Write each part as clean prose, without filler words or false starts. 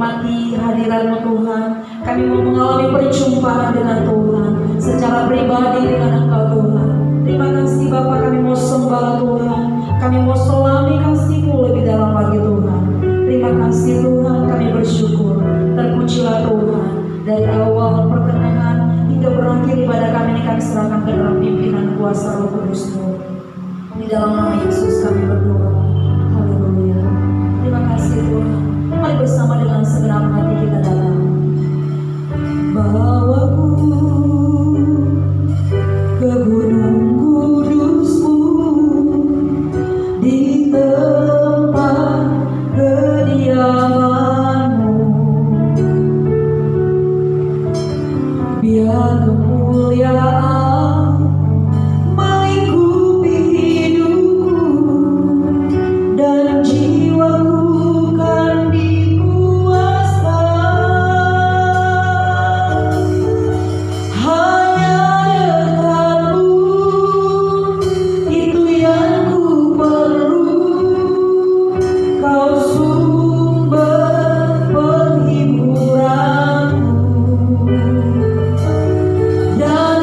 menikmati hadirat-Mu Tuhan. Kami mau mengalami perjumpaan dengan Tuhan secara pribadi dengan Engkau Tuhan. Terima kasih Bapa, kami mau sembah Tuhan. Kami mau selami kasih-Mu lebih dalam lagi Tuhan. Terima kasih Tuhan, kami bersyukur. Terpujilah Tuhan. Dari awal pertengahan hingga berakhir ibadah kami ini kami serahkan ke dalam pimpinan kuasa Roh Kudus-Mu. Di dalam nama Yesus kami berdoa. Haleluya. Terima kasih Tuhan. Mari bersama dengan segenap hati kita datang. Bawaku ke gunung kudus-Mu, di tempat kediaman-Mu. Biar kemuliaan melingkupi hidupku dan jiwaku kan dipuaskan. Hanya dekat-Mu itu yang ku perlu. Kau sumber penghiburanku dan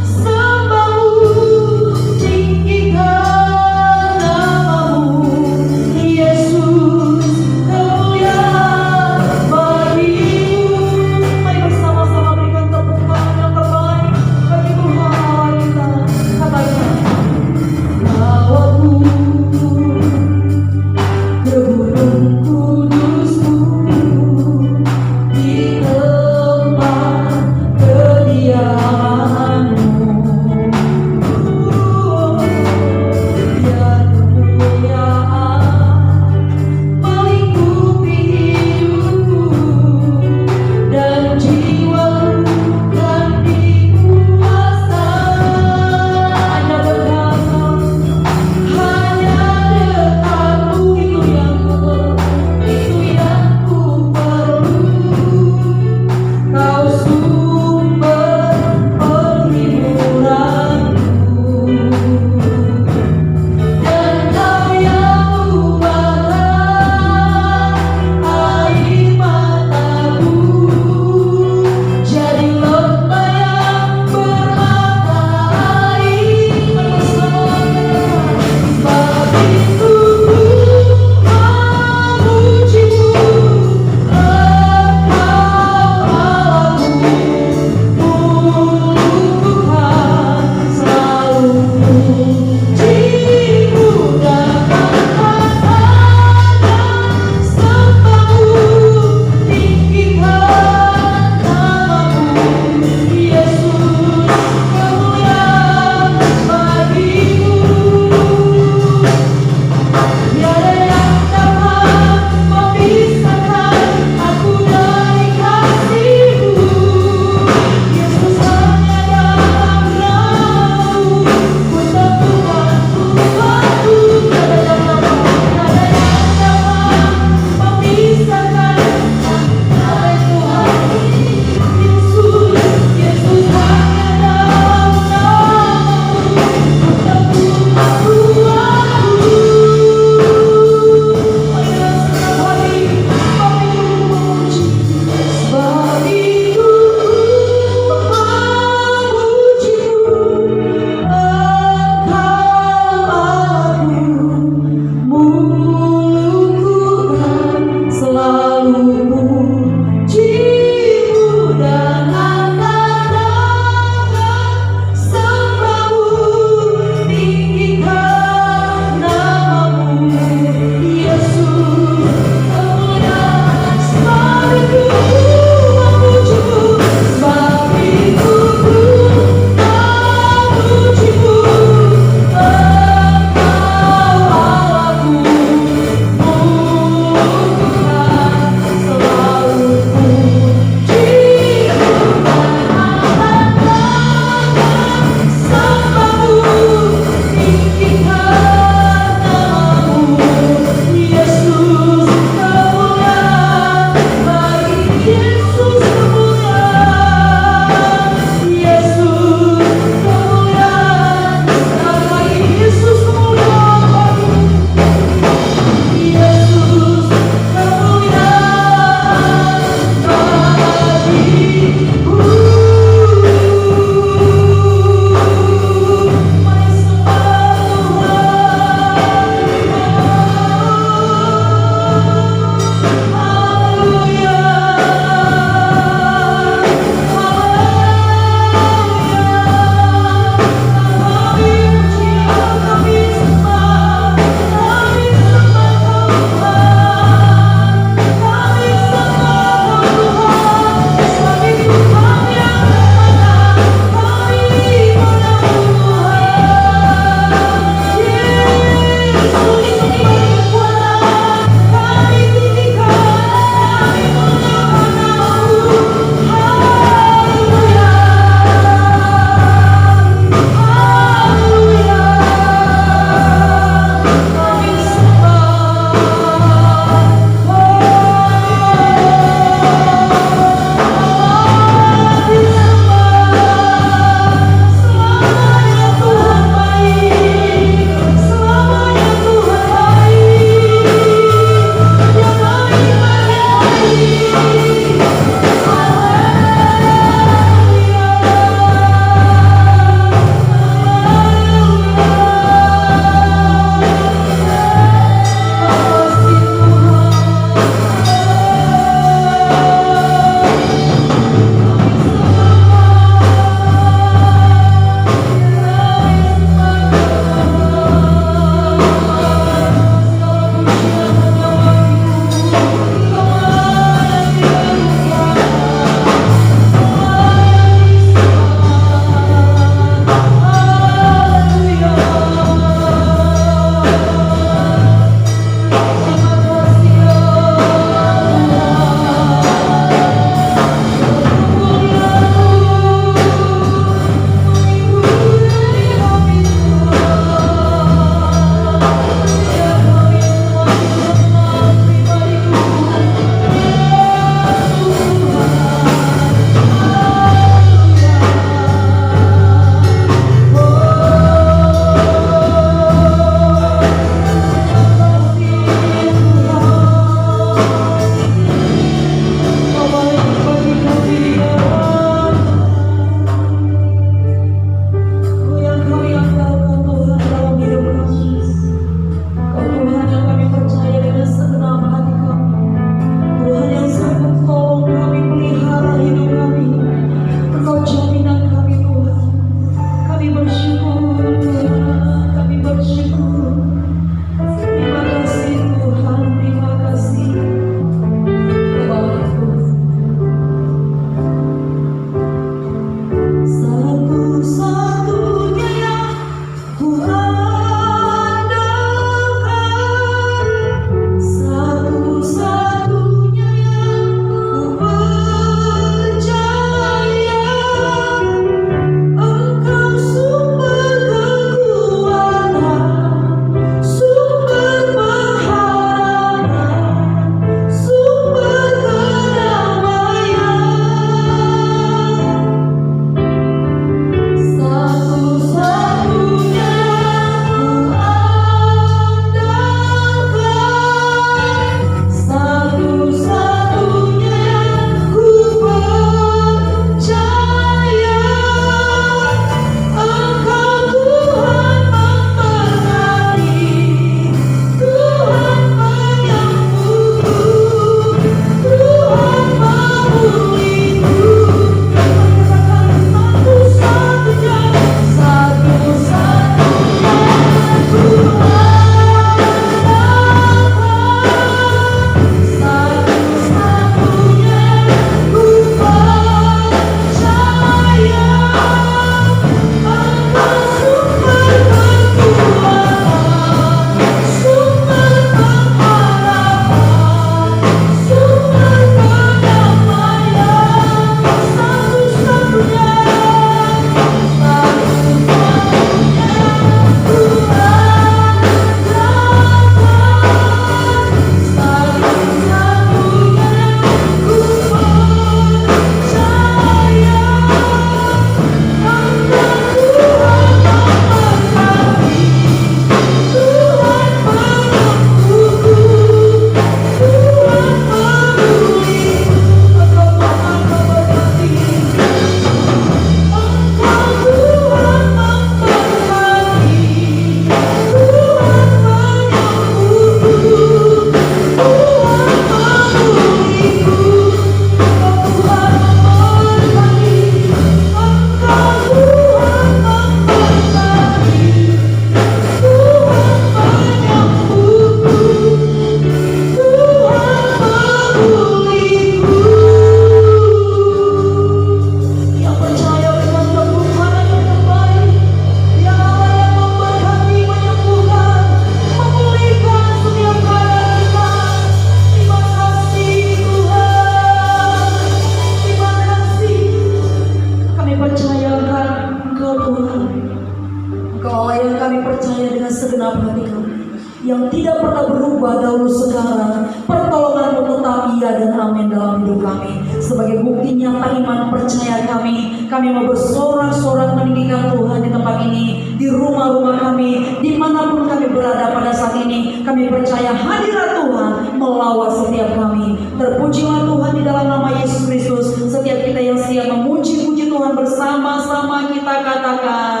ya dan amin dalam hidup kami. Sebagai bukti nyata iman percaya kami mau bersorak-sorak meninggikan Tuhan di tempat ini, di rumah-rumah kami, dimanapun kami berada pada saat ini. Kami percaya hadirat Tuhan melawat setiap kami. Terpujilah Tuhan di dalam nama Yesus Kristus. Setiap kita yang siap memuji-puji Tuhan bersama-sama kita katakan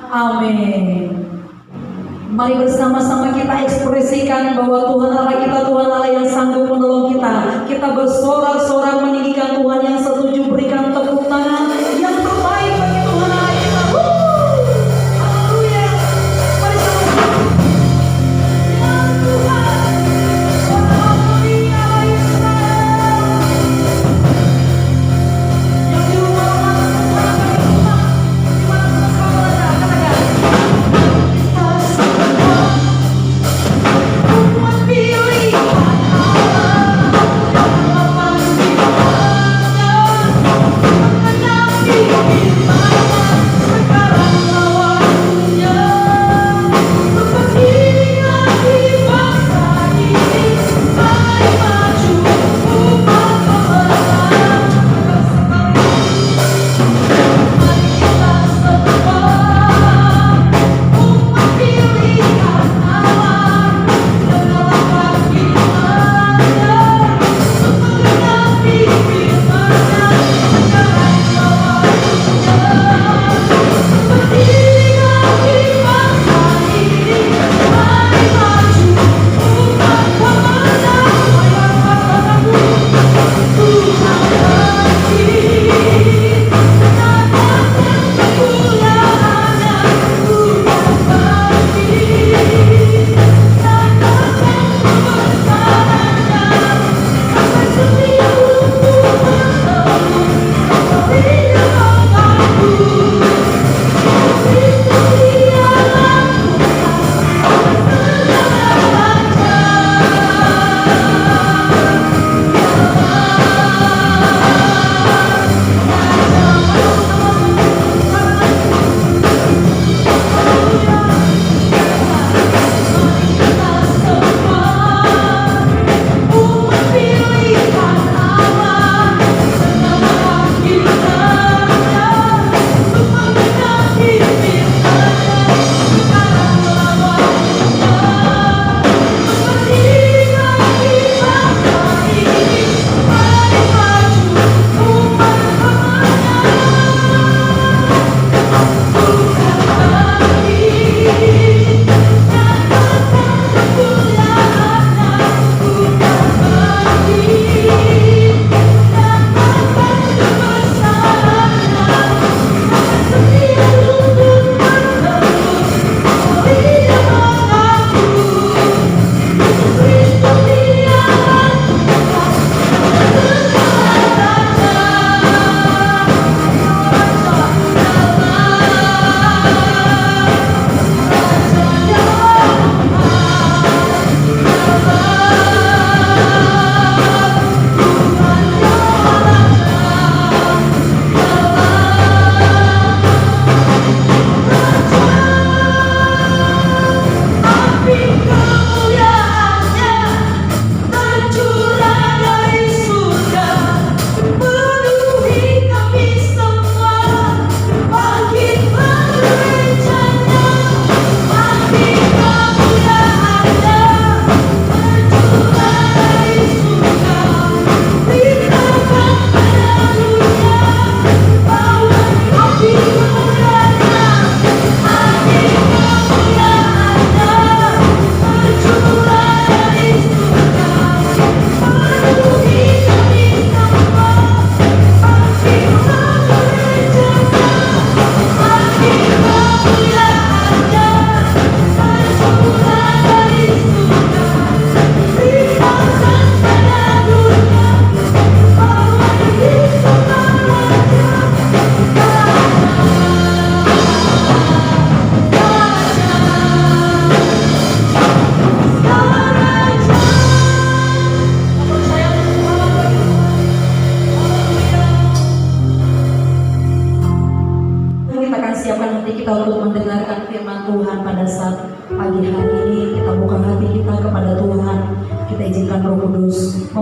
amin. Mari bersama-sama kita ekspresikan bahwa Tuhan Allah kita, Tuhan Allah yang sanggup menolong kita. Kita bersorak-sorak meninggikan Tuhan. Yang setuju berikan tepuk tangan yang terbaik bagi Tuhan Allah kita. Haleluya. Mari sama-sama. Ya Tuhan, haleluya Israel. Yang di rumah-rumah sekarang kami umat, di mana sekarang berada, katakan. Umat pilihan Allah,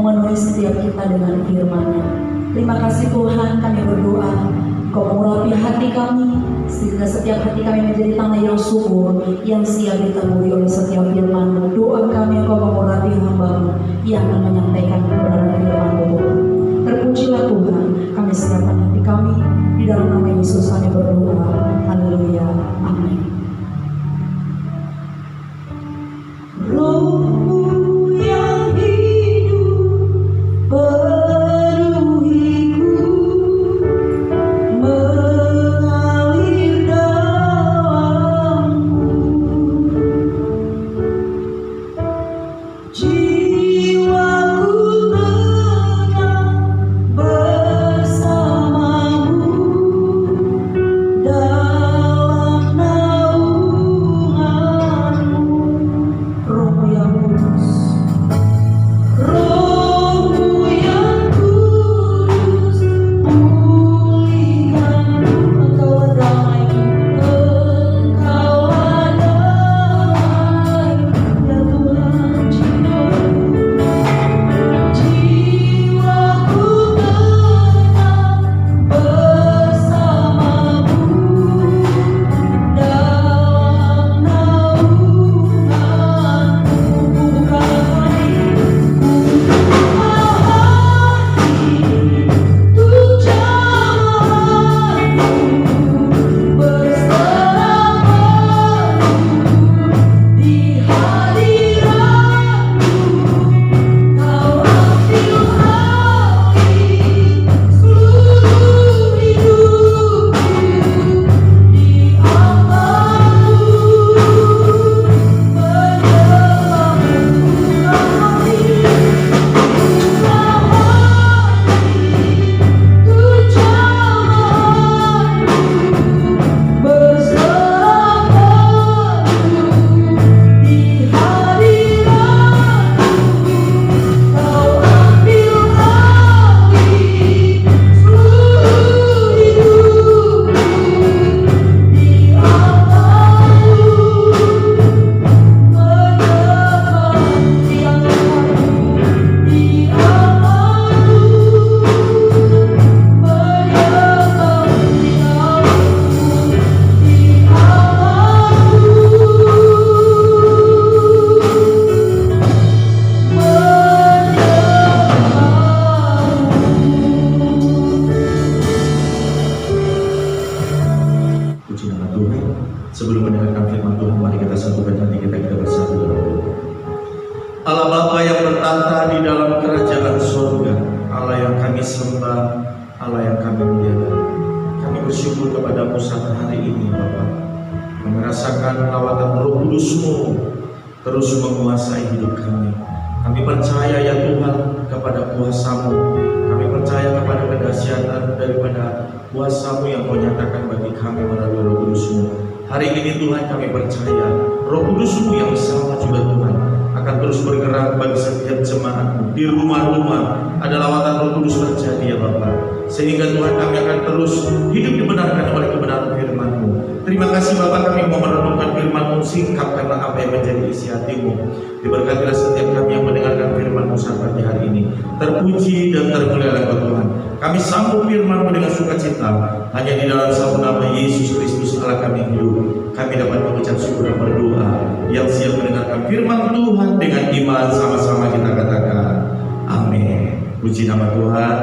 memenuhi setiap kita dengan firman-Nya. Terima kasih Tuhan, kami berdoa Kau mengurapi hati kami, sehingga setiap hati kami menjadi tanah yang subur, yang siap ditaburi oleh setiap firman-Mu. Doa kami Kau mengurapi hamba-Mu yang akan menyampaikan kebenaran firman-Mu Tuhan. Terpujilah Tuhan, kami serahkan hati kami, di dalam nama Yesus kami berdoa. Haleluya, amin. Roh-Mu yang hidup penuhiku, mengalir dalamku, jiwaku tenang bersamamu dalam naunganmu. Roh-Mu yang kudus, Roh-Mu yang kudus, pulihkanku. Engkaulah damaiku, Engkaulah damaiku, ya Tuhan jiwaku tenang bersamamu dalam naunganmu. Buka hatiku, untuk jamahanmu, berserah di hadiratmu. Kau ambil alih seluruh hidupku, di amanmu Puji nama Tuhan. Sebelum mendengarkan firman Tuhan, mari kita satukan hati kita bersatu dalam doa. Allah Bapa yang bertahta di dalam kerajaan surga, Allah yang kami sembah, Allah yang kami muliakan, kami bersyukur kepadamu saat hari ini Bapa. Kami merasakan lawatan Roh Kudus-Mu terus menguasai hidup kami. Kami percaya ya Tuhan kepada kuasa-Mu. Kami percaya kepada kedahsyatan daripada kuasa-Mu yang Kau nyatakan bagi kami melalui Roh Kudus-Mu. Hari ini Tuhan kami percaya Roh Kudus-Mu yang sama juga Tuhan akan terus bergerak bagi setiap jemaat-Mu. Di rumah-rumah ada lawatan Roh Kudus terjadi ya Bapak, sehingga Tuhan kami akan terus hidup dibenarkan oleh kebenaran firman-Mu. Terima kasih Bapak, kami mau merenungkan firman-Mu, singkapkanlah apa yang menjadi isi hati-Mu. Diberkatilah setiap kami yang mendengarkan firman-Mu saat pagi hari ini. Terpuji dan termulialah Engkau Tuhan. Kami sambung firman-Mu dengan sukacita. Hanya di dalam satu nama Yesus Kristus Allah kami hidup, kami dapat mengucap syukur dan berdoa. Yang siap mendengarkan firman Tuhan dengan iman, sama-sama kita katakan amin. Puji nama Tuhan.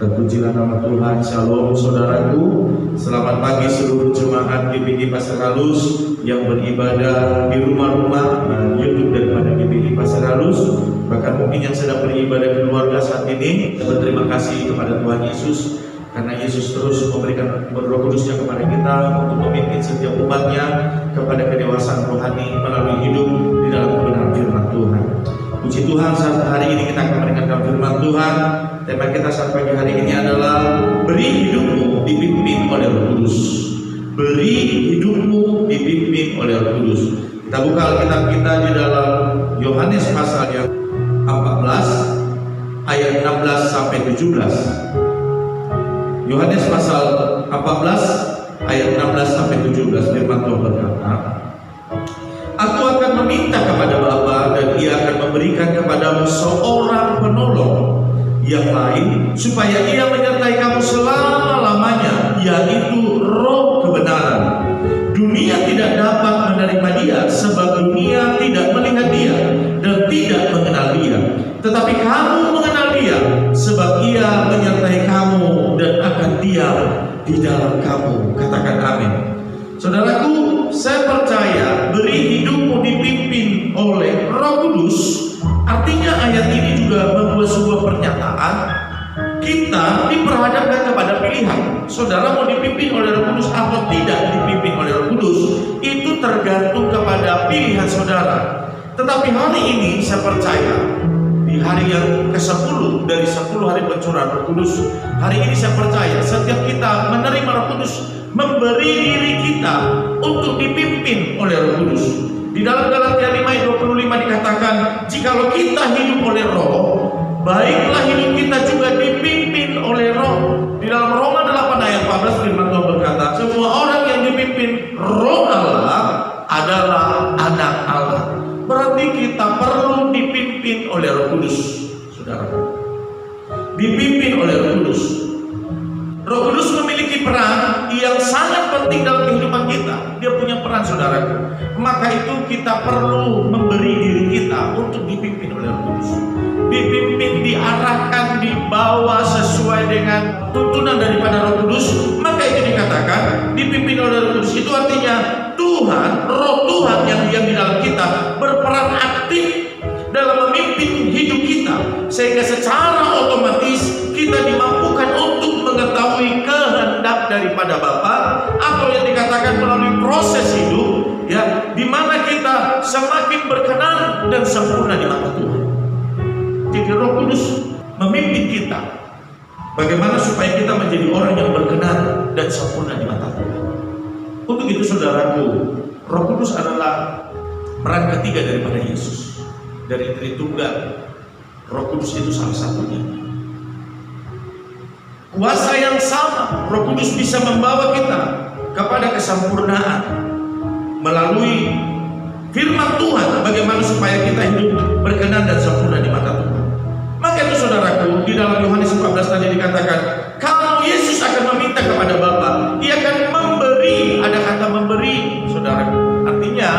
Terpujilah nama Tuhan. Shalom saudaraku. Selamat pagi seluruh jemaat GPI Pasar Halus yang beribadah di rumah-rumah YouTube daripada GPI Pasar Halus. Bahkan mungkin yang sedang beribadah di keluarga saat ini. Berterima kasih kepada Tuhan Yesus, karena Yesus terus memberikan Roh Kudus-Nya kepada kita untuk memimpin setiap umat-Nya kepada kedewasaan rohani melalui hidup di dalam kebenaran firman Tuhan. Puji Tuhan, saat hari ini kita akan mendengarkan firman Tuhan. Tema kita saat pagi hari ini adalah beri hidupmu dipimpin oleh Roh Kudus. Beri hidupmu dipimpin oleh Roh Kudus. Kita buka Alkitab kita di dalam Yohanes pasal yang 14 ayat 16 sampai 17. Yohanes pasal 14 ayat 16 sampai 17, firman Tuhan berkata, Aku akan meminta kepada Bapa dan Ia akan memberikan kepadamu seorang penolong yang lain, supaya Ia menyertai kamu selama-lamanya, yaitu Roh kebenaran. Dunia tidak dapat menerima Dia, sebab dunia tidak melihat Dia dan tidak mengenal Dia. Tetapi kamu mengenal Dia, sebab Ia menyertai kamu dan akan diam di dalam kamu. Katakan amin. Saudaraku, saya percaya beri hidupmu dipimpin oleh Roh Kudus. Artinya ayat ini juga membuat sebuah pernyataan, kita diperhadapkan kepada pilihan. Saudara mau dipimpin oleh Roh Kudus atau tidak dipimpin oleh Roh Kudus, itu tergantung kepada pilihan saudara. Tetapi hari ini saya percaya, di hari yang ke-10 dari 10 hari pencurahan Roh Kudus, hari ini saya percaya setiap kita menerima Roh Kudus, memberi diri kita untuk dipimpin oleh Roh Kudus. Di dalam Galatia 5 ayat 25 dikatakan, jikalau kita hidup oleh Roh, baiklah hidup kita juga dipimpin oleh Roh. Di dalam Roma 8 ayat 14 firman Tuhan berkata, semua orang yang dipimpin Roh Allah adalah anak Allah. Berarti kita perlu dipimpin oleh Roh Kudus, saudara. Dipimpin oleh Roh Kudus. Roh Kudus memiliki peran yang sangat penting dalam kehidupan kita. Dia punya peran, saudaraku. Maka itu kita perlu memberi diri kita untuk dipimpin oleh Roh Kudus. Dipimpin, diarahkan, dibawa sesuai dengan tuntunan daripada Roh Kudus. Maka itu dikatakan dipimpin oleh Roh Kudus. Itu artinya Tuhan, Roh Tuhan yang diam di dalam kita berperan aktif dalam memimpin hidup kita, sehingga secara otomatis kita dimampukan untuk mengetahui kehendak daripada Bapa, atau yang dikatakan melalui proses hidup, ya, di mana kita semakin berkenan dan sempurna di mata Tuhan. Jadi Roh Kudus memimpin kita bagaimana supaya kita menjadi orang yang berkenan dan sempurna di mata Tuhan. Untuk itu saudaraku, Roh Kudus adalah peran ketiga daripada Yesus. Dari Tritunggal, Roh Kudus itu salah satunya. Kuasa yang sama, Roh Kudus bisa membawa kita kepada kesempurnaan melalui firman Tuhan, bagaimana supaya kita hidup berkenan dan sempurna di mata Tuhan. Maka itu saudaraku, di dalam Yohanes 14 tadi dikatakan, kalau Yesus akan meminta kepada Bapa, Ia akan memberi. Ada kata memberi, saudaraku. Artinya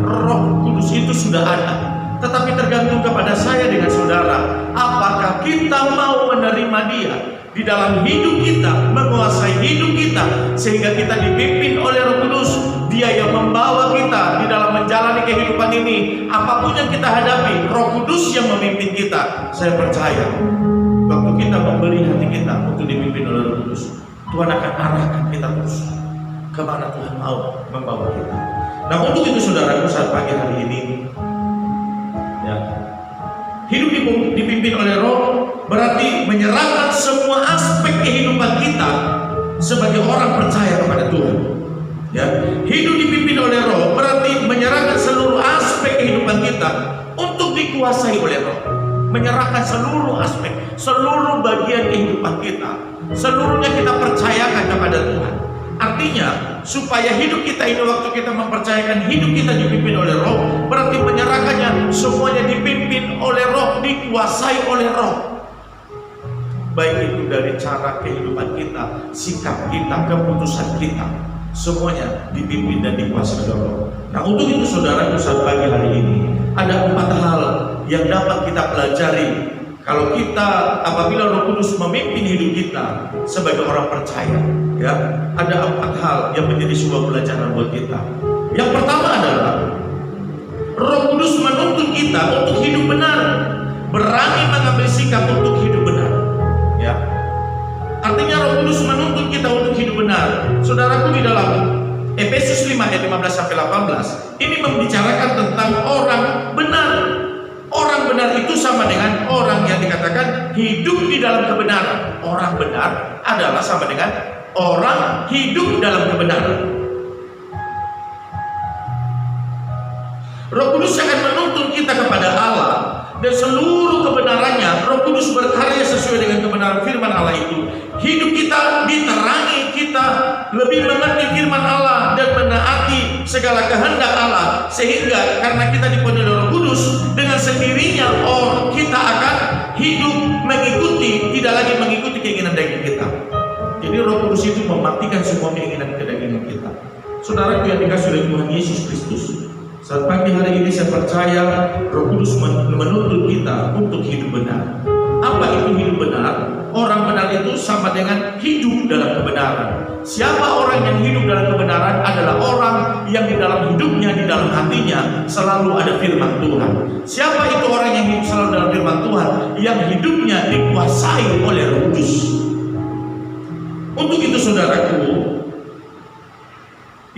Roh Kudus itu sudah ada, tetapi tergantung kepada saya dengan saudara, apakah kita mau menerima Dia di dalam hidup kita, menguasai hidup kita, sehingga kita dipimpin oleh Roh Kudus. Dia yang membawa kita di dalam menjalani kehidupan ini. Apapun yang kita hadapi, Roh Kudus yang memimpin kita. Saya percaya waktu kita memberi hati kita untuk dipimpin oleh Roh Kudus, Tuhan akan arahkan kita terus kemana Tuhan mau membawa kita. Nah, untuk itu saudaraku, saat pagi hari ini, ya, hidup dipimpin oleh Roh berarti menyerahkan semua aspek kehidupan kita sebagai orang percaya kepada Tuhan. Ya, hidup dipimpin oleh Roh berarti menyerahkan seluruh aspek kehidupan kita untuk dikuasai oleh Roh. Menyerahkan seluruh aspek, seluruh bagian kehidupan kita, seluruhnya kita percayakan kepada Tuhan. Artinya, supaya hidup kita ini, waktu kita mempercayakan hidup kita dipimpin oleh Roh, berarti menyerahkannya semuanya dipimpin oleh Roh, dikuasai oleh Roh. Baik itu dari cara kehidupan kita, sikap kita, keputusan kita, semuanya dipimpin dan dikuasai oleh Roh. Nah, untuk itu saudara, saat pagi hari ini ada 4 hal yang dapat kita pelajari kalau kita, apabila Roh Kudus memimpin hidup kita sebagai orang percaya. Ya, ada 4 hal yang menjadi sebuah pelajaran buat kita. Yang pertama adalah Roh Kudus menuntun kita untuk hidup benar, berani mengambil sikap untuk hidup benar. Ya, artinya Roh Kudus menuntun kita untuk hidup benar. Saudaraku, di dalam Efesus 5 ayat 15-18 ini membicarakan tentang orang benar. Orang benar itu sama dengan orang yang dikatakan hidup di dalam kebenaran. Orang benar adalah sama dengan orang hidup dalam kebenaran. Roh Kudus akan menuntun kita kepada Allah, dan seluruh kebenarannya Roh Kudus berkarya sesuai dengan kebenaran firman Allah itu. Hidup kita diterangi, kita lebih mengerti firman Allah dan menaati segala kehendak Allah, sehingga karena kita dipenuhi Roh Kudus, dengan sendirinya kita akan hidup mengikuti, tidak lagi mengikuti keinginan daging kita. Jadi Roh Kudus itu mematikan semua keinginan kedagingan kita. Saudaraku yang dikasihi oleh Tuhan Yesus Kristus, saat pagi hari ini saya percaya Roh Kudus menuntut kita untuk hidup benar. Apa itu hidup benar? Orang benar itu sama dengan hidup dalam kebenaran. Siapa orang yang hidup dalam kebenaran adalah orang yang di dalam hidupnya, di dalam hatinya selalu ada firman Tuhan. Siapa itu orang yang hidup selalu dalam firman Tuhan? Yang hidupnya dikuasai oleh Roh Kudus. Untuk itu saudaraku,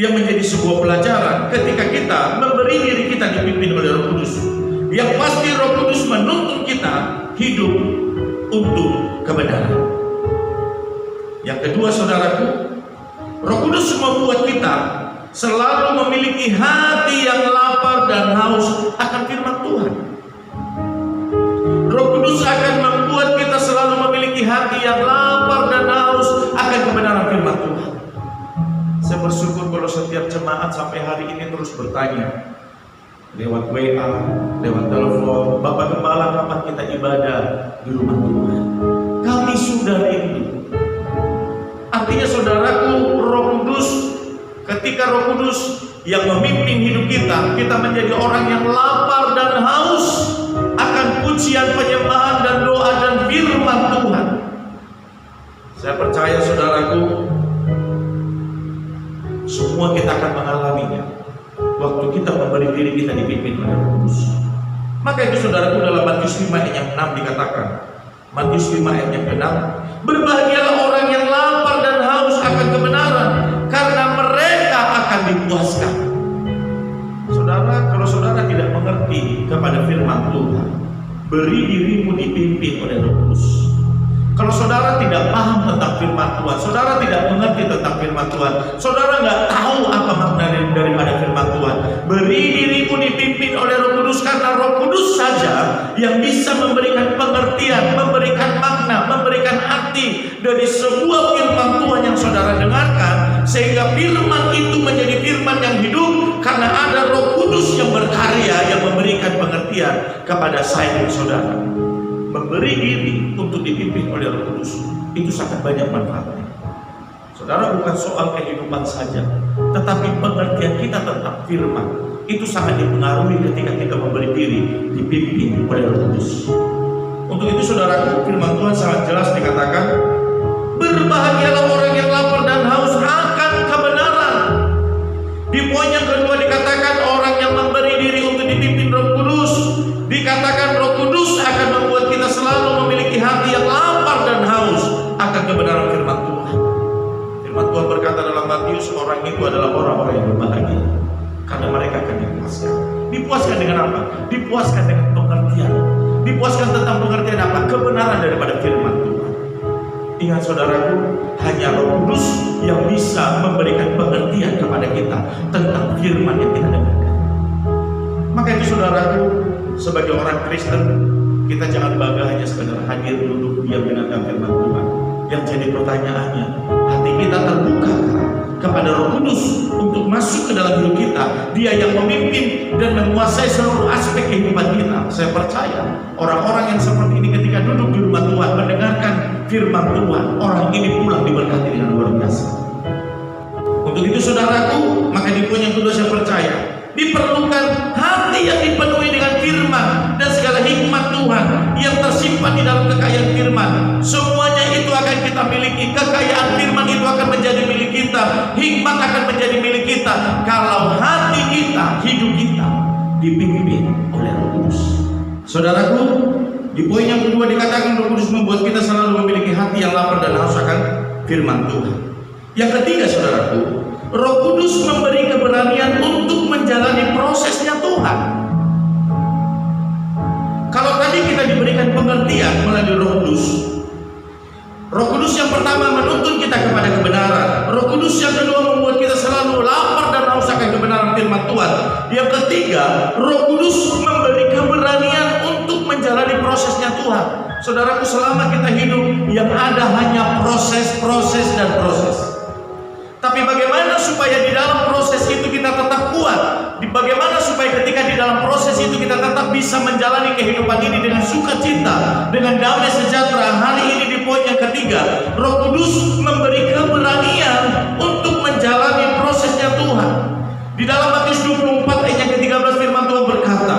yang menjadi sebuah pelajaran ketika kita memberi diri kita dipimpin oleh Roh Kudus. Yang pasti Roh Kudus menuntut kita hidup untuk kebenaran. Yang kedua saudaraku, Roh Kudus membuat kita selalu memiliki hati yang lapar dan haus akan firman Tuhan. Roh Kudus akan membuat kita selalu memiliki hati yang lapar dan haus akan kebenaran firman Tuhan. Saya bersyukur kalau setiap jemaat sampai hari ini terus bertanya lewat WA, lewat telepon, Bapak Gembala kapan kita ibadah di rumah Tuhan? Kami sudah rindu. Artinya saudaraku, Roh Kudus, ketika Roh Kudus yang memimpin hidup kita, kita menjadi orang yang lapar dan haus akan pujian, penyembahan dan doa dan firman Tuhan. Saya percaya saudaraku, semua kita akan mengalaminya waktu kita memberi diri kita dipimpin oleh Roh Kudus. Maka itu saudaraku, dalam Matius 5 ayat yang 6 dikatakan, Matius 5 ayat yang 6, berbahagialah orang yang lapar dan haus akan kebenaran, karena mereka akan dipuaskan. Saudara, kalau saudara tidak mengerti kepada firman Tuhan, beri dirimu dipimpin oleh Roh Kudus. Kalau saudara tidak paham tentang firman Tuhan, saudara tidak mengerti tentang firman Tuhan, saudara nggak tahu apa makna daripada firman Tuhan, beri dirimu dipimpin oleh Roh Kudus, karena Roh Kudus saja yang bisa memberikan pengertian, memberikan makna, memberikan arti dari sebuah firman Tuhan yang saudara dengarkan, sehingga firman itu menjadi firman yang hidup, karena ada Roh Kudus yang berkarya, yang memberikan pengertian kepada saya dan saudara. Memberi diri untuk dipimpin oleh Roh Kudus itu sangat banyak manfaatnya. Saudara, bukan soal kehidupan saja, tetapi pengertian kita tentang firman itu sangat dipengaruhi ketika kita memberi diri dipimpin oleh Roh Kudus. Untuk itu saudaraku, firman Tuhan sangat jelas dikatakan, berbahagialah orang yang lapar dan haus akan kebenaran. Di poin yang kedua dikatakan orang yang memberi diri untuk dipimpin Roh Kudus, dikatakan Roh Kudus akan membuat kita selalu memiliki hati yang lapar dan haus akan kebenaran firman Tuhan. Firman Tuhan berkata dalam Matius, orang itu adalah orang-orang yang berbahagia, karena mereka akan dipuaskan. Dipuaskan dengan apa? Dipuaskan dengan pengertian. Dipuaskan tentang pengertian apa? Kebenaran daripada firman Tuhan. Ingat saudaraku, hanya Roh Kudus yang bisa memberikan pengertian kepada kita tentang firman yang kita dengarkan. Maka itu saudaraku, sebagai orang Kristen, kita jangan bangga hanya sekedar hadir duduk diam mendengarkan firman Tuhan. Yang jadi pertanyaannya, hati kita terbuka kepada Roh Kudus untuk masuk ke dalam hidup kita? Dia yang memimpin dan menguasai seluruh aspek kehidupan kita. Saya percaya orang-orang yang seperti ini ketika duduk di rumah Tuhan mendengarkan firman Tuhan, orang ini pulang diberkati dengan luar biasa. Untuk itu saudaraku, maka di poin yang kedua saya percaya diperlukan hati yang dipenuhi dengan firman dan segala hikmat Tuhan yang tersimpan di dalam kekayaan firman. Semuanya itu akan kita miliki. Kekayaan firman itu akan menjadi milik kita, hikmat akan menjadi milik kita kalau hati kita, hidup kita dipimpin oleh Roh Kudus. Saudaraku, di poin yang kedua dikatakan Roh Kudus membuat kita selalu memiliki hati yang lapar dan haus akan firman Tuhan. Yang ketiga saudaraku, Roh Kudus memberi keberanian untuk menjalani prosesnya Tuhan. Kalau tadi kita diberikan pengertian melalui Roh Kudus, Roh Kudus yang pertama menuntun kita kepada kebenaran. Roh Kudus yang kedua membuat kita selalu lapar dan haus akan kebenaran firman Tuhan. Yang ketiga, Roh Kudus memberi keberanian untuk menjalani prosesnya Tuhan. Saudaraku, selama kita hidup yang ada hanya proses dan proses. Tapi bagaimana supaya di dalam proses itu kita tetap kuat? Bagaimana supaya ketika di dalam proses itu kita tetap bisa menjalani kehidupan ini dengan sukacita, dengan damai sejahtera? Hari ini di poin yang ketiga, Roh Kudus memberi keberanian untuk menjalani prosesnya Tuhan. Di dalam Matius 24 ayat yang ke-13 firman Tuhan berkata,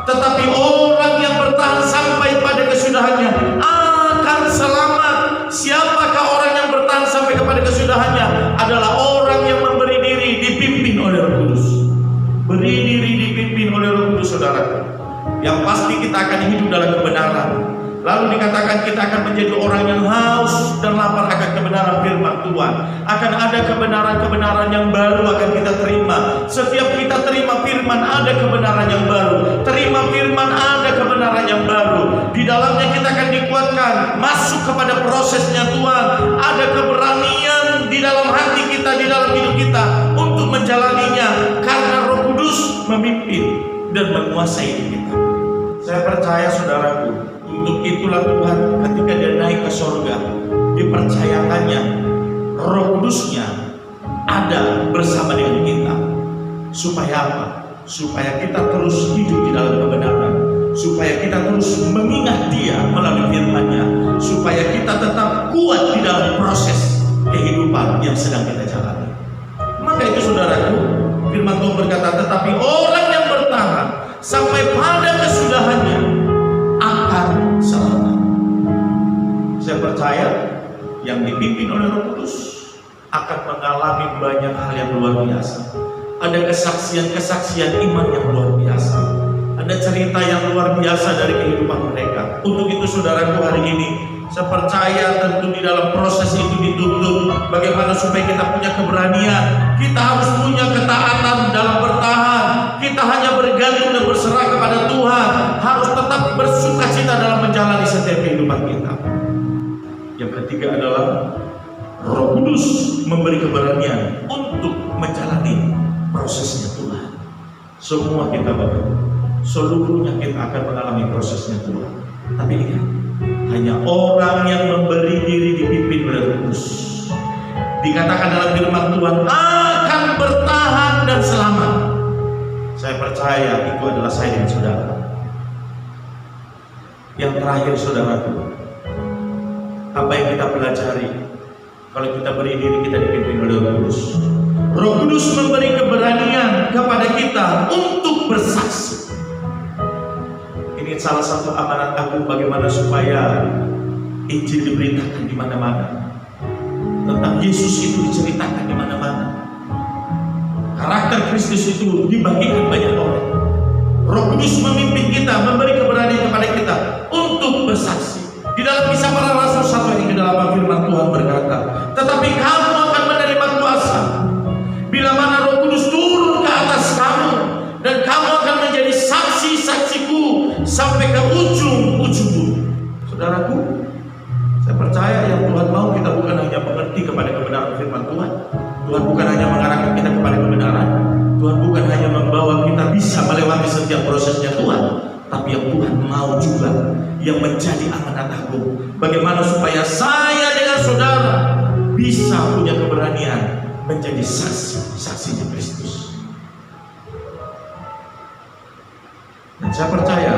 tetapi orang yang bertahan sampai pada kesudahannya akan selamat. Siapakah orang yang bertahan sampai kepada kesudahannya? Adalah orang yang memberi diri dipimpin oleh Roh Kudus. Beri diri dipimpin oleh Roh Kudus, saudara. Yang pasti kita akan hidup dalam kebenaran. Lalu dikatakan kita akan menjadi orang yang haus dan lapar akan kebenaran firman Tuhan. Akan ada kebenaran-kebenaran yang baru akan kita terima. Setiap kita terima firman, ada kebenaran yang baru. Terima firman, ada kebenaran yang baru. Di dalamnya kita akan dikuatkan, masuk kepada prosesnya Tuhan. Ada keberanian di dalam hati kita, di dalam hidup kita untuk menjalaninya, karena Roh Kudus memimpin dan menguasai hidup kita. Saya percaya, saudaraku, untuk itulah Tuhan ketika dia naik ke surga, dipercayakannya Roh Kudusnya ada bersama dengan kita. Supaya apa? Supaya kita terus hidup di dalam kebenaran, supaya kita terus mengingat dia melalui firman-Nya, supaya kita tetap kuat di dalam proses kehidupan yang sedang kita jalani. Maka itu, saudaraku, firman Tuhan berkata, tetapi orang yang bertahan sampai pada kesudahannya akan selamat. Saya percaya yang dipimpin oleh Roh Kudus akan mengalami banyak hal yang luar biasa. Ada kesaksian-kesaksian iman yang luar biasa. Ada cerita yang luar biasa dari kehidupan mereka. Untuk itu, saudaraku, hari ini saya percaya tentu di dalam proses itu dituntut bagaimana supaya kita punya keberanian. Kita harus punya ketaatan dalam bertahan. Kita hanya bergantung dan berserah kepada Tuhan. Harus tetap bersukacita dalam menjalani setiap kehidupan kita. Yang ketiga adalah Roh Kudus memberi keberanian untuk menjalani prosesnya Tuhan. Semua kita Bapak, seluruhnya kita akan mengalami prosesnya Tuhan. Tapi ingat, hanya orang yang memberi diri dipimpin oleh Roh Kudus, dikatakan dalam firman Tuhan, akan bertahan dan selamat. Saya percaya itu adalah saya dan saudara. Yang terakhir, saudaraku, apa yang kita pelajari kalau kita beri diri kita dipimpin oleh Roh Kudus? Roh Kudus memberi keberanian kepada kita untuk bersaksi. Ini salah satu amanat agung bagaimana supaya Injil diberitakan di mana-mana. Tentang Yesus itu diceritakan di mana-mana. Karakter Kristus itu dibagikan banyak orang. Roh Kudus memimpin kita, memberi keberanian kepada kita untuk bersaksi. Di dalam Kisah Para Rasul 1 ayat ke-8 firman Tuhan berkata, tetapi kamu akan menerima kuasa bila mana Roh Kudus turun ke atas kamu, dan kamu akan menjadi saksi-saksiku sampai ke ujung-ujung bumi. Saudaraku, saya percaya yang Tuhan mau kita bukan hanya mengerti kepada kebenaran firman Tuhan. Tuhan bukan hanya mengarahkan kita kepada kebenaran. Tuhan bukan hanya membawa kita bisa melewati setiap prosesnya Tuhan, tapi yang Tuhan mau juga yang menjadi amanat agung, bagaimana supaya saya dengan saudara bisa punya keberanian menjadi saksinya Kristus. Dan saya percaya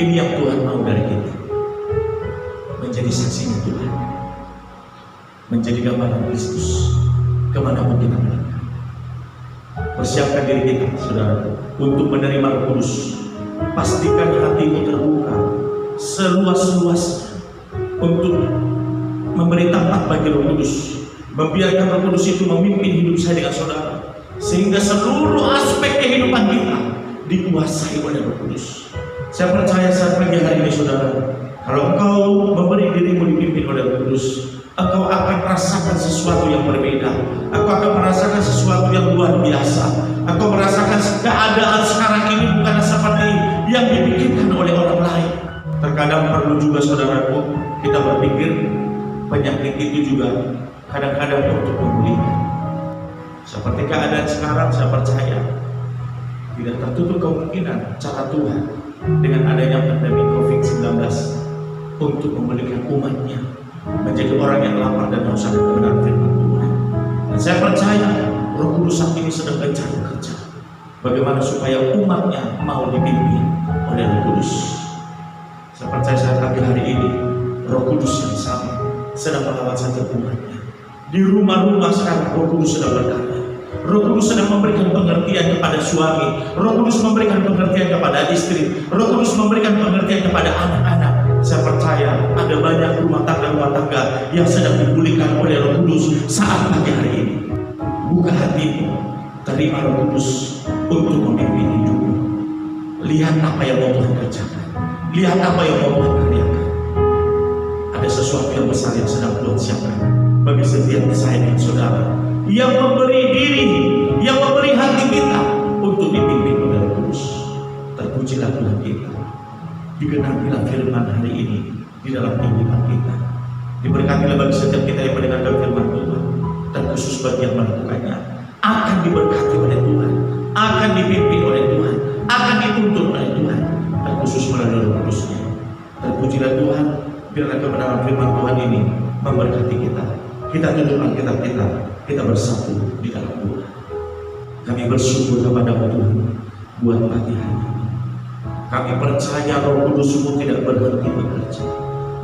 ini yang Tuhan mau dari kita, menjadi saksinya Tuhan, menjadi gambaran Kristus kemanapun kita melangkah. Persiapkan diri kita, saudara, untuk menerima Roh Kudus. Pastikan hatimu terbuka seluas-luasnya untuk memberi tempat bagi Roh Kudus, membiarkan Roh Kudus itu memimpin hidup saya dengan saudara, sehingga seluruh aspek kehidupan kita dikuasai oleh Roh Kudus. Saya percaya saat pagi hari ini, saudara, kalau engkau memberi dirimu dipimpin oleh Roh Kudus, engkau akan merasakan sesuatu yang berbeda. Engkau akan merasakan sesuatu yang luar biasa. Engkau merasakan keadaan sekarang ini bukan seperti yang dipikirkan oleh orang lain. Terkadang perlu juga, saudaraku, kita berpikir penyakit itu juga kadang-kadang untuk memulihkan. Seperti keadaan sekarang, saya percaya tidak tertutup kemungkinan cara Tuhan dengan adanya pandemi COVID-19 untuk memulihkan umatnya menjadi orang yang lapar dan haus akan kebenaran firman Tuhan. Dan saya percaya Roh Kudus saat ini sedang gencar bekerja. Bagaimana supaya umatnya mau dipimpin oleh Roh Kudus. Saya percaya saat kami hari ini Roh Kudus yang sama sedang melawat setiap umatnya. Di rumah-rumah sekarang Roh Kudus sedang berkarya. Roh Kudus sedang memberikan pengertian kepada suami. Roh Kudus memberikan pengertian kepada istri. Roh Kudus memberikan pengertian kepada anak-anak. Saya percaya ada banyak rumah tangga yang sedang dipulihkan oleh Roh Kudus saat pagi hari ini. Buka hatimu, terima Roh Kudus untuk memimpin hidupmu. Lihat apa yang mau Tuhan kerjakan. Lihat apa yang mau Tuhan karyakan. Ada sesuatu yang besar yang sedang Tuhan siapkan bagi setiap kesayangan saudara yang memberi diri, yang memberi hati kita untuk dipimpin oleh Roh Kudus. Terpujilah Tuhan kita. Digenapilah firman hari ini di dalam kehidupan kita. Diberkatilah bagi setiap kita yang mendengarkan firman Tuhan, dan khusus bagi yang melakukannya akan diberkati oleh Tuhan, akan dipimpin oleh Tuhan, akan dituntun oleh Tuhan, dan khusus melalui Roh Kudusnya. Terpujilah Tuhan, biarlah kebenaran firman Tuhan ini memberkati kita. Kita tutup Alkitab kita bersatu di dalam Tuhan. Kami bersyukur kepada Tuhan buat pagi hari ini. Kami percaya Roh Kudus-Mu tidak berhenti bekerja.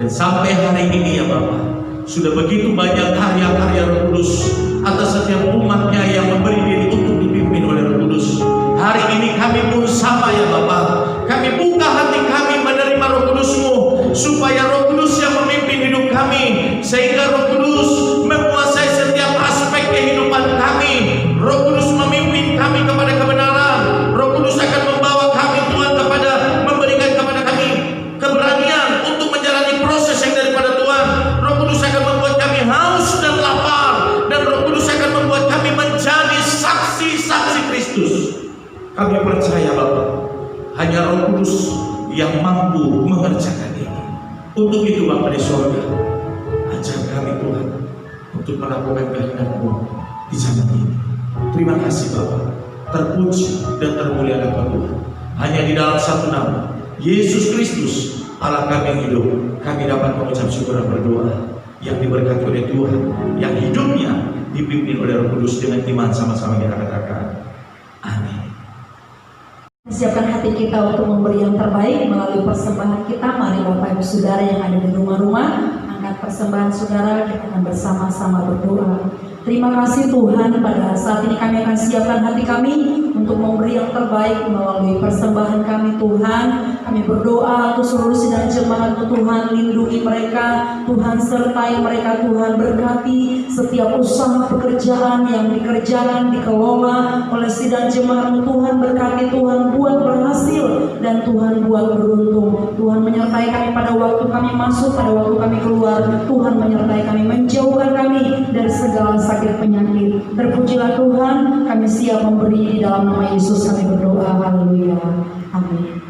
Dan sampai hari ini ya Bapak, sudah begitu banyak karya-karya Roh Kudus atas setiap umatnya yang memberi diri untuk dipimpin oleh Roh Kudus. Hari ini kami pun sama ya Bapak. Kami buka hati kami menerima Roh Kudus-Mu, supaya Roh Kudus yang memimpin hidup kami, sehingga Roh Kudus menguasai setiap aspek kehidupan kami. Roh Kudus memimpin kami kepada kebenaran. Roh Kudus akan membawa kami Tuhan kepada, memberikan kepada kami keberanian untuk menjalani proses yang daripada Tuhan. Roh Kudus akan membuat kami haus dan lapar, dan Roh Kudus akan membuat kami menjadi saksi-saksi Kristus. Kami percaya Bapak, hanya Roh Kudus yang mampu mengerjakan ini. Untuk itu Bapa di surga, ajar kami Tuhan untuk melakukan kehendak-Mu di zaman ini. Terima kasih Bapa, terpuji dan termuliakan Tuhan. Hanya di dalam satu nama, Yesus Kristus, Allah kami yang hidup, kami dapat mengucap syukur dan berdoa, yang diberkati oleh Tuhan, yang hidupnya dipimpin oleh Roh Kudus. Dengan iman sama-sama kita katakan amin. Siapkan hati kita untuk memberi yang terbaik melalui persembahan kita. Mari Bapak Ibu Saudara yang ada di rumah-rumah, angkat persembahan saudara, kita akan bersama-sama berdoa. Terima kasih Tuhan, pada saat ini kami akan siapkan hati kami untuk memberi yang terbaik melalui persembahan kami Tuhan. Kami berdoa untuk seluruh sidang jemaat Tuhan, lindungi mereka Tuhan, sertai mereka Tuhan, berkati setiap usaha pekerjaan yang dikerjakan, dikelola oleh sidang jemaat Tuhan. Berkati Tuhan, buat berhasil, dan Tuhan buat beruntung. Tuhan menyertai kami pada waktu kami masuk, pada waktu kami keluar. Tuhan menyertai kami, menjauhkan kami dari segala sakit penyakit. Terpujilah Tuhan, kami siap memberi di dalam nama Yesus kami berdoa. Haleluya. Amin.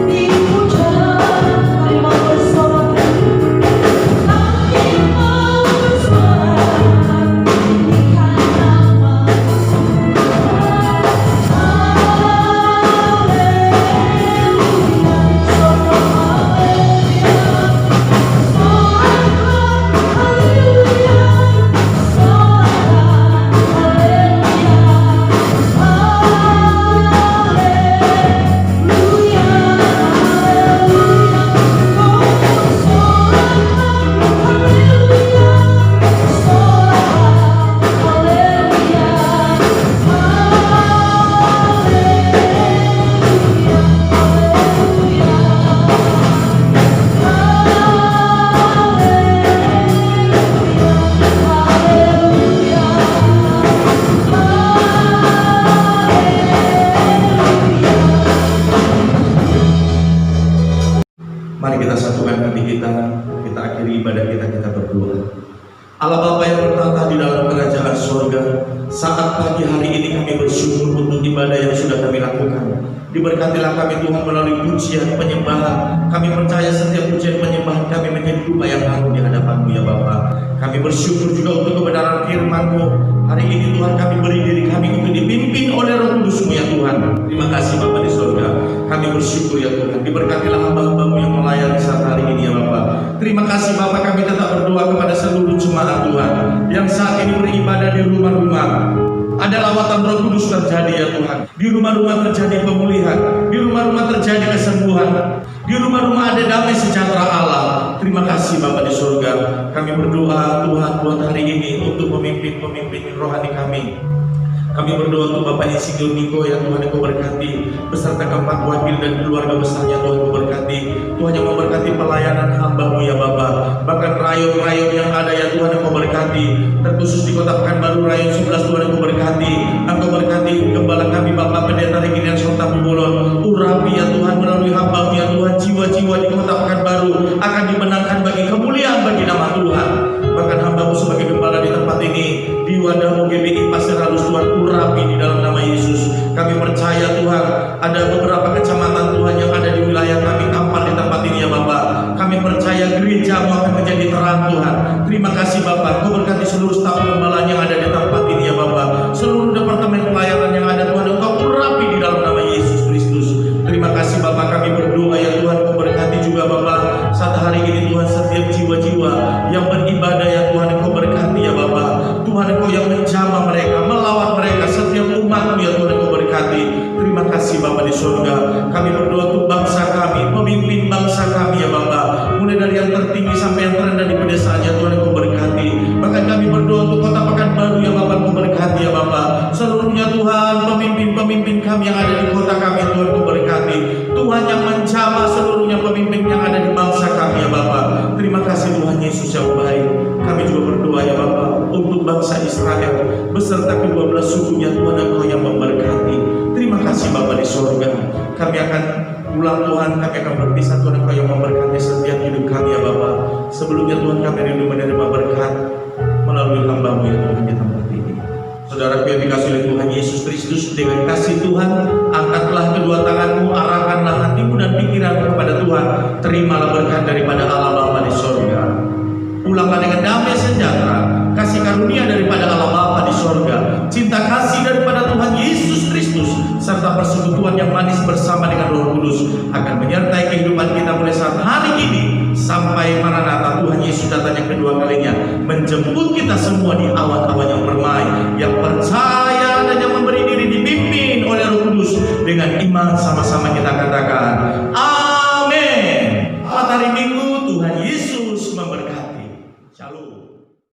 Dipuja, terima bersorak. saat pagi hari ini kami bersyukur untuk ibadah yang sudah kami lakukan. Diberkatilah kami Tuhan melalui pujian penyembahan. Kami percaya setiap pujian penyembahan kami menjadi rumah yang agung di hadapan-Mu ya Bapa. Kami bersyukur juga untuk kebenaran firman-Mu. Hari ini Tuhan kami beri diri kami untuk dipimpin oleh Roh Kudus-Mu ya Tuhan. Terima kasih Bapa di surga. Kami bersyukur ya Tuhan. Diberkatilah hamba-hamba-Mu yang melayani saat hari ini ya Bapa. Terima kasih Bapa, kami tetap berdoa kepada seluruh jemaat Tuhan yang saat ini beribadah di rumah-rumah. Ada lawatan Roh Kudus terjadi ya Tuhan. Di rumah-rumah terjadi pemulihan, di rumah-rumah terjadi kesembuhan, di rumah-rumah ada damai sejahtera Allah. Terima kasih Bapa di surga. Kami berdoa Tuhan buat hari ini untuk pemimpin-pemimpin rohani kami. Kami berdoa untuk Bapak Insinyur Niko yang Tuhan Engkau berkati, beserta keempat wakil dan keluarga besarnya Tuhan Engkau berkati. Tuhan yang memberkati pelayanan hamba-Mu ya Bapa. Bahkan rayon-rayon yang ada ya Tuhan Engkau berkati. Terkhusus di Kota Pekanbaru rayon 11 Tuhan Engkau berkati. Engkau berkati gembala kami Bapak Pendeta Reginian Sota Bubolon. Urapi ya Tuhan melalui hamba-Mu ya Tuhan, jiwa-jiwa di Kota Pekanbaru akan dimenangkan bagi kemuliaan bagi nama Tuhan. Bahkan hamba-Mu sebagai gembala di tempat ini, di wadah GBI Pasir Halus Tuhan, urapi di dalam nama Yesus. Kami percaya Tuhan, ada beberapa kecamatan Tuhan yang ada di wilayah kami Kampar di tempat ini ya Bapak. Kami percaya gereja-Mu akan menjadi terang Tuhan. Terima kasih Bapak. Kau berkati seluruh staf gembala yang ada di tempat ini ya Bapak. Seluruh departemen pelayanan yang ada Tuhan, Engkau urapi di dalam nama Yesus Kristus. Terima kasih Bapak, kami berdoa ya Tuhan, Kau berkati juga Bapak. Saat hari ini Tuhan, setiap jiwa-jiwa yang beribadah ya Tuhan, Engkau berkati ya Bapak. Tuhan Engkau yang menjamah mereka, melawat mereka, setiap umat-Mu ya Tuhan Engkau berkati. Terima kasih Bapak di surga. Kami berdoa untuk bangsa kami, pemimpin bangsa kami ya Bapak. Mulai dari yang tertinggi sampai yang terendah di pedesaan ya Tuhan Engkau berkati. Bahkan kami berdoa untuk Kota Pekanbaru ya Bapak, Engkau berkati ya Bapak. Seluruhnya Tuhan, pemimpin-pemimpin kami yang ada di kota kami Tuhan Engkau berkati. Tuhan yang menjamah seluruhnya pemimpin yang ada di bangsa kami ya Bapak. Terima kasih Tuhan Yesus yang baik. Kami juga berdoa ya Bapak untuk bangsa Israel beserta ke-12 sukunya Tuhan Engkau yang memberkati. Terima kasih Bapak di surga. Kami akan pulang Tuhan, kami akan berpisah Tuhan Engkau yang memberkati setiap hidup kami ya Bapak. Sebelumnya Tuhan kami rindu menerima berkat melalui hamba-Mu ya Tuhan di tempat ini. Saudara yang dikasihi oleh Tuhan Yesus Kristus, dengan kasih Tuhan, angkatlah kedua tanganmu, arahkanlah hatimu dan pikiranmu kepada Tuhan. Terimalah berkat daripada Allah Bapa di surga. Pulanglah dengan damai sejahtera, kasih karunia daripada Allah Bapa di surga, cinta kasih daripada Tuhan Yesus Kristus, serta persekutuan yang manis bersama dengan Roh Kudus akan menyertai kehidupan kita mulai saat hari ini sampai Maranatha Tuhan Yesus datang yang kedua kalinya, menjemput kita semua di awan-awan yang permai, yang percaya dan yang memberi diri dipimpin oleh Roh Kudus. Dengan iman sama-sama kita katakan amin. Matahari Minggu